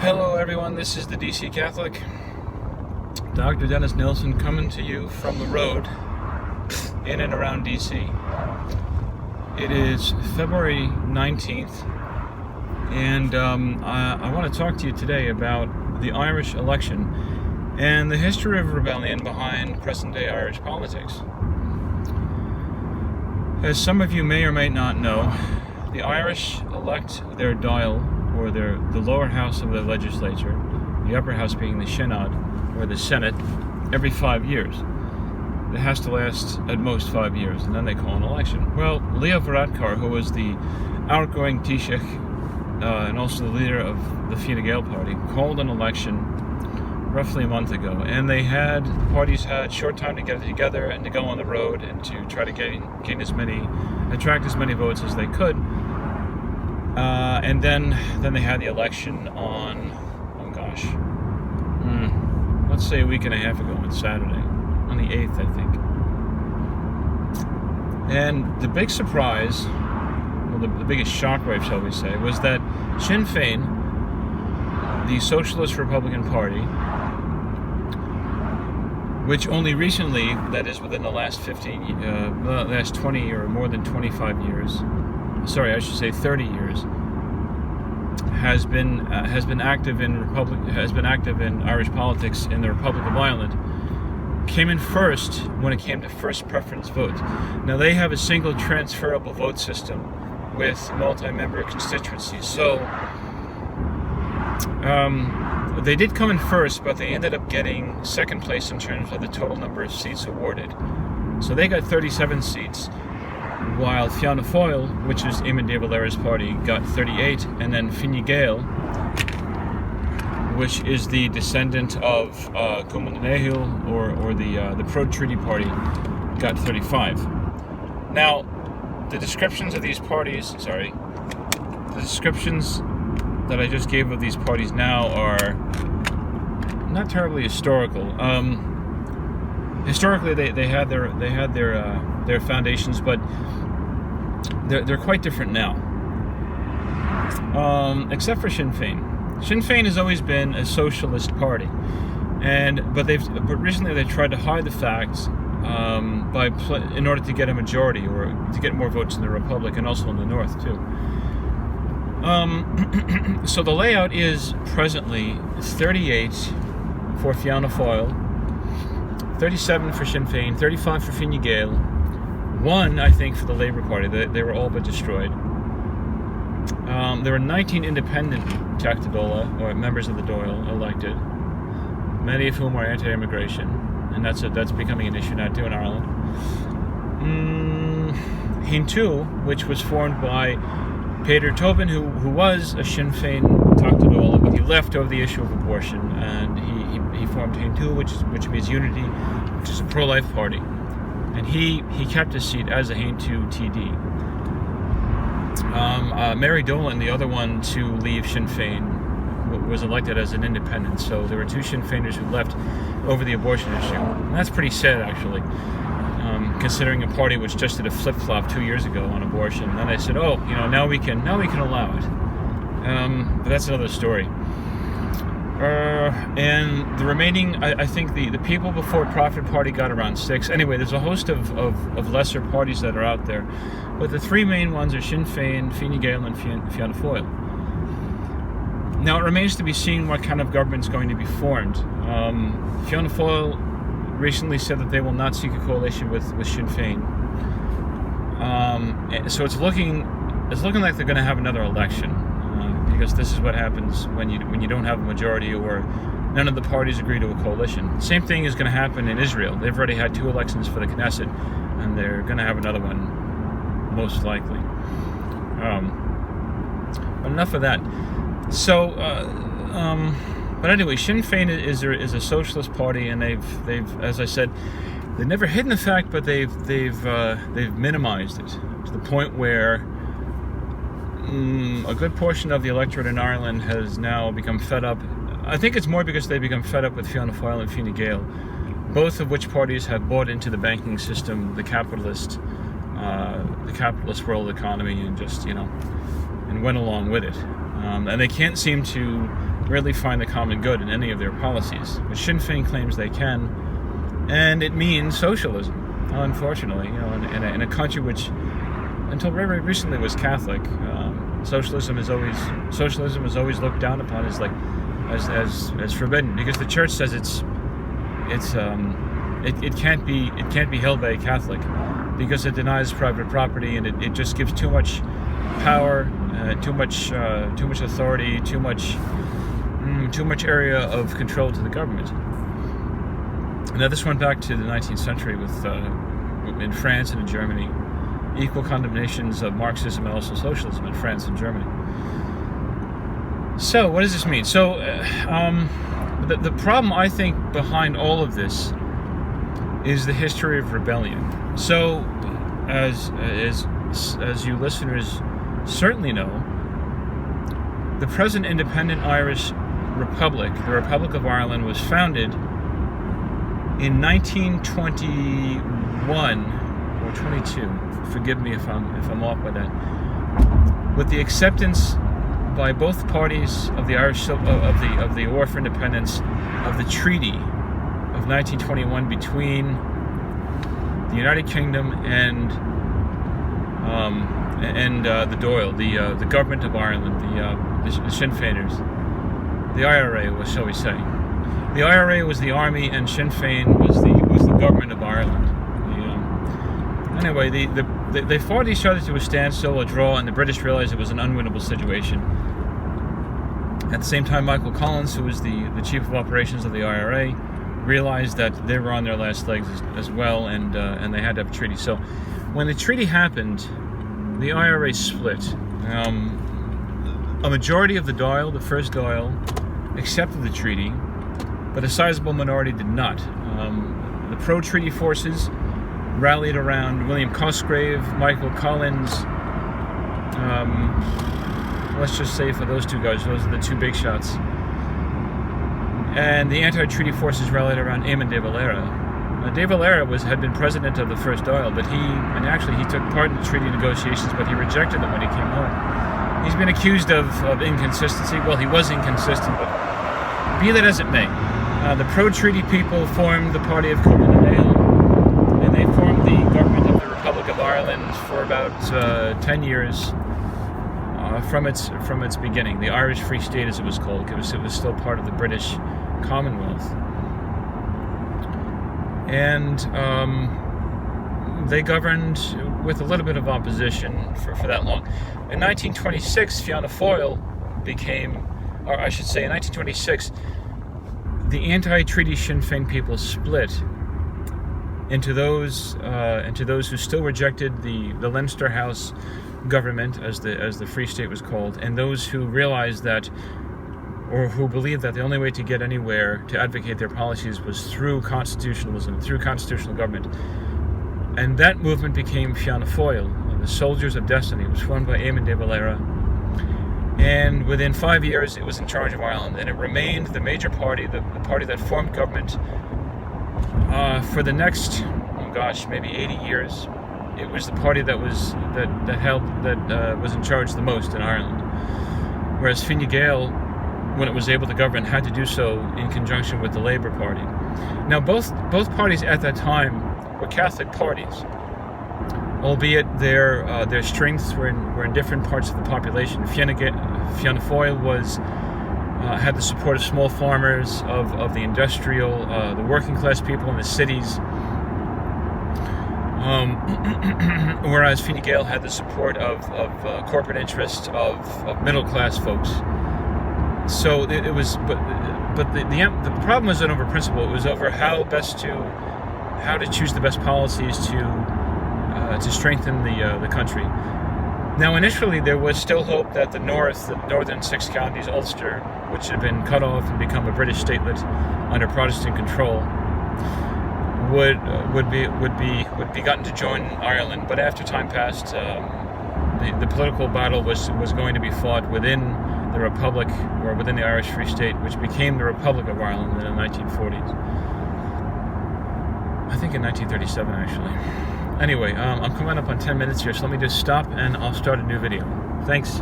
Hello everyone, this is the DC Catholic. Dr. Dennis Nilsson coming to you from the road in and around DC. It is February 19th and I want to talk to you today about the Irish election and the history of rebellion behind present-day Irish politics. As some of you may or may not know, the Irish elect their Dáil, or the lower house of the legislature, the upper house being the Synod, or the Senate, every 5 years. It has to last at most 5 years, and then they call an election. Well, Leo Varadkar, who was the outgoing Taoiseach and also the leader of the Fianna Fáil party, called an election roughly a month ago, and the parties had short time to get it together and to go on the road and to try to attract as many votes as they could. And then they had the election on, let's say a week and a half ago on Saturday, on the 8th, I think. And the big surprise, well, the biggest shockwave, shall we say, was that Sinn Féin, the Socialist Republican Party, which only recently, that is within the last 20 or more than 25 years, 30 years, has been active in Irish politics in the Republic of Ireland, came in first when it came to first preference vote. Now they have a single transferable vote system with multi-member constituencies, so they did come in first, but they ended up getting second place in terms of the total number of seats awarded. So they got 37 seats, while Fianna Fáil, which is Eamon de Valera's party, got 38, and then Fine Gael, which is the descendant of Cumann Nahill, or the pro-treaty party, got 35. Now, the descriptions of these parties, the descriptions that I just gave of these parties now are not terribly historical. Historically, they had their foundations, but they're quite different now. Except for Sinn Féin. Sinn Féin has always been a socialist party, but recently they tried to hide the fact in order to get a majority or to get more votes in the Republic and also in the North too. So the layout is presently 38 for Fianna Fáil, 37 for Sinn Féin, 35 for Fine Gael, 1, I think, for the Labour Party. They were all but destroyed. There were 19 independent Tactadola, or members of the Dáil, elected, many of whom are anti-immigration, and that's becoming an issue now too in Ireland. Hintu, which was formed by Peter Tobin, who was a Sinn Féin Tactadola, but he left over the issue of abortion, and he formed Hintu, which means unity, which is a pro-life party, and he kept his seat as a Hintu TD. Mary Dolan, the other one to leave Sinn Féin, was elected as an independent, so there were 2 Sinn Féiners who left over the abortion issue, and that's pretty sad actually. Considering a party which just did a flip-flop 2 years ago on abortion, and then they said, now we can allow it. But that's another story. And the remaining, I think the People Before Profit Party got around 6. Anyway, there's a host of lesser parties that are out there, but the 3 main ones are Sinn Féin, Fine Gael, and Fianna Fáil. Now it remains to be seen what kind of government's going to be formed. Fianna Fáil recently said that they will not seek a coalition with Sinn Féin. So it's looking like they're going to have another election, because this is what happens when you don't have a majority or none of the parties agree to a coalition. Same thing is going to happen in Israel. They've already had 2 elections for the Knesset, and they're going to have another one, most likely. But enough of that. So. But anyway, Sinn Féin is a socialist party, and they've, as I said, they've never hidden the fact, but they've minimized it to the point where a good portion of the electorate in Ireland has now become fed up. I think it's more because they've become fed up with Fianna Fáil and Fine Gael, both of which parties have bought into the banking system, the capitalist world economy, and just and went along with it. And they can't seem to rarely find the common good in any of their policies. But Sinn Féin claims they can, and it means socialism. Unfortunately, in a country which, until very recently, was Catholic, socialism is always looked down upon as forbidden, because the church says it can't be held by a Catholic, because it denies private property, and it just gives too much power, too much authority, too much area of control to the government. Now, this went back to the 19th century with in France and in Germany, equal condemnations of Marxism and also socialism in France and Germany. So, what does this mean? So, the problem, I think, behind all of this is the history of rebellion. So, as you listeners certainly know, the present independent Irish Republic, the Republic of Ireland, was founded in 1921 or 22. Forgive me if I'm off by that. With the acceptance by both parties of the Irish of the War for Independence of the Treaty of 1921 between the United Kingdom and the Dáil, the government of Ireland, the Sinn Féiners, the IRA, shall we say? The IRA was the army, and Sinn Féin was the government of Ireland. Anyway, they fought each other to a standstill, a draw, and the British realized it was an unwinnable situation. At the same time, Michael Collins, who was the chief of operations of the IRA, realized that they were on their last legs as well, and they had to have a treaty. So, when the treaty happened, the IRA split. A majority of the Dáil, the first Dáil, accepted the treaty, but a sizable minority did not. The pro-treaty forces rallied around William Cosgrave, Michael Collins. Let's just say for those two guys, those are the two big shots. And the anti-treaty forces rallied around Eamon de Valera. De Valera had been president of the first Dáil, but he took part in the treaty negotiations, but he rejected them when he came home. He's been accused of inconsistency. Well, he was inconsistent, but be that as it may, the pro-treaty people formed the party of Cumann na nGaedheal, and they formed the government of the Republic of Ireland for about 10 years from its beginning. The Irish Free State, as it was called, because it was still part of the British Commonwealth. And they governed with a little bit of opposition for that long. In 1926, Fianna Fáil became, or I should say in 1926, the anti-treaty Sinn Féin people split into those who still rejected the Leinster House government, as the Free State was called, and those who realized that, or who believed that the only way to get anywhere to advocate their policies was through constitutionalism, through constitutional government. And that movement became Fianna Fáil, the Soldiers of Destiny. It was formed by Eamon de Valera. And within 5 years, it was in charge of Ireland, and it remained the major party, the party that formed government for the next, maybe 80 years. It was the party that was in charge the most in Ireland. Whereas Fine Gael, when it was able to govern, had to do so in conjunction with the Labour Party. Now, both parties at that time were Catholic parties, albeit their strengths were in different parts of the population. Fianna Fáil had the support of small farmers, of the industrial, the working class people in the cities, whereas Fine Gael had the support of corporate interests, of middle class folks. So it was, but the problem wasn't over principle. It was over how to choose the best policies to strengthen the country. Now, initially, there was still hope that the northern 6 counties, Ulster, which had been cut off and become a British statelet under Protestant control, would be gotten to join Ireland. But after time passed, the political battle was going to be fought within the Republic, or within the Irish Free State, which became the Republic of Ireland in the 1940s. I think in 1937, actually. Anyway, I'm coming up on 10 minutes here, so let me just stop and I'll start a new video. Thanks.